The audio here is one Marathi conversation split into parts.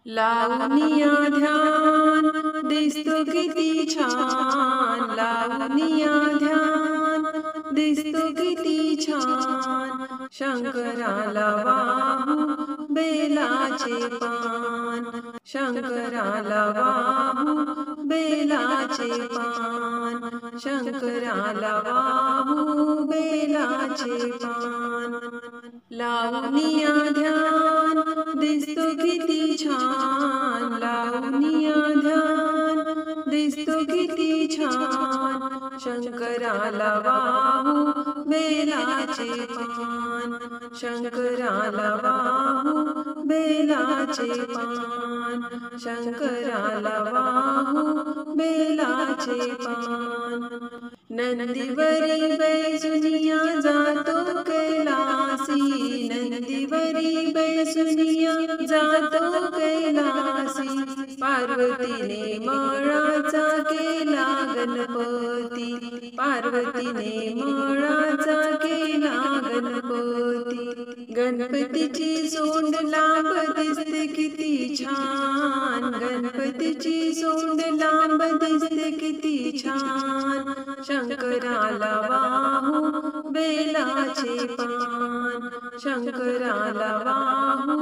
लावूनिया ध्यान दिसतो किती छान, लावूनिया ध्यान दिसतो किती छान. शंकराला वाहू बेलाचे पान, शंकराला वाहू बेलाचे पान, शंकराला वाहू बेलाचे पान. लावूनिया ध्यान दिसतो किती छान, लावूनिया ध्यान दिसतो किती छान. शंकराला वाहू बेलाचे पान, शंकराला वाहू बेलाचे पान, शंकराला वाहू बेलाचे पान. नंदीवरी बैसुनिया जातो कैलासी, नंदीवरी बैसुनिया जातो कैलासी. पार्वतीने मळाचा केला गणपती, पार्वतीने मळाचा केला गणपती. गणपतीची सोंड लांब दिसते किती छान, गणपतीची सोंड लांब दिसते किती छान. शंकराला वाहू बेलाचे पान, शंकराला वाहू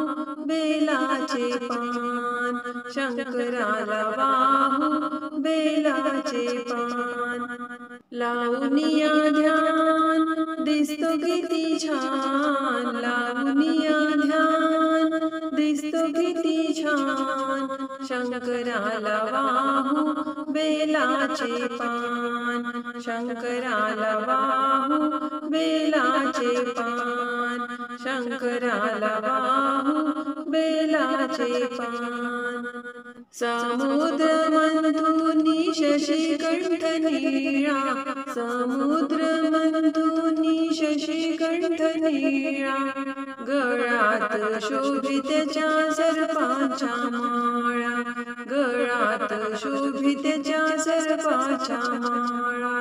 बेलाचे पान, शंकराला वाहू बेलाचे पान. लावूनिया ध्यान दिसतो किती छान, लावूनिया ध्यान दिसतो किती छान. शंकराला वाहू बेलाचे पान, शंकराला वाहू बेलाचे पान, शंकराला वाहू बेलाचे पान. समुद्र मंथुनी शशिकंठ निळा, समुद्र मंथुनी शशिकंठ निळा. गळ्यात शोभितेच्या सर्पाच्या माळा, गळ्यात शोभितेच्या सर्पाच्या माळा.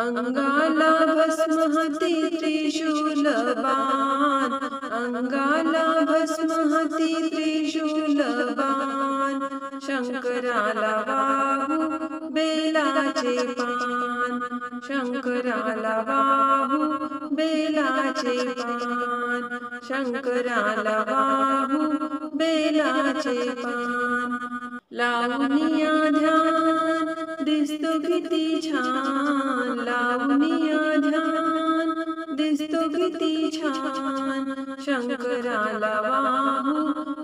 अंगाला भस्म हाती त्रिशूल बाण, अंगाला भस्म हाती त्रिशूल बाण. शंकराला वाहू बेलाचे पान, शंकराला वाहू बेलाचे पान, शंकराला वाहू बेलाचे पान. लावूनिया ध्यान दिसतो किती छान, लावूनिया ध्यान दिसतो किती छान. शंकराला वाहू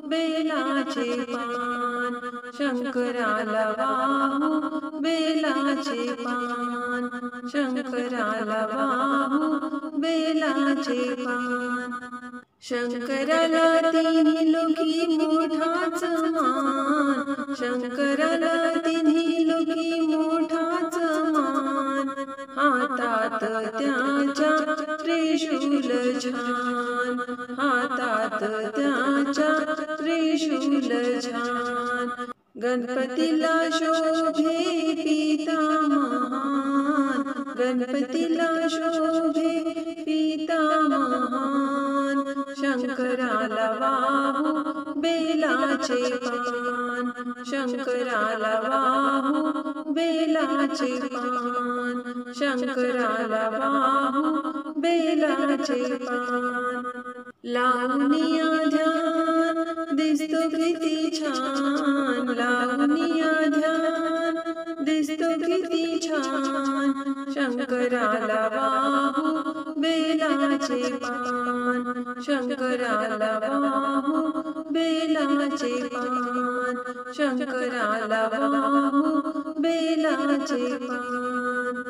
बेलाचे पान, शंकराला वाहू बेलाचे पान, शंकराला वाहू बेलाचे पान. शंकराला तिन्ही लोकी मोठाच मान, शंकराला तिन्ही लोकी मोठाच मान. हातात त्याच्या त्रिशूल छान, हातात त्याच्या त्रिशूल छान. गणपतीला शोभे पिता महान, गणपतीला शोभे पिता महान. शंकराला वाहू बेलाचे पान, शंकराला वाहू बेलाचे पान, शंकराला वाहू बेलाचे पान. लावूनिया ध्यान दिसतो किती छान, लावूनिया ध्यान दिसतो किती छान. शंकराला वाहू बेलाचे पान, शंकराला वाहू बेलाचे पान, शंकराला वाहू बेलाचे पान.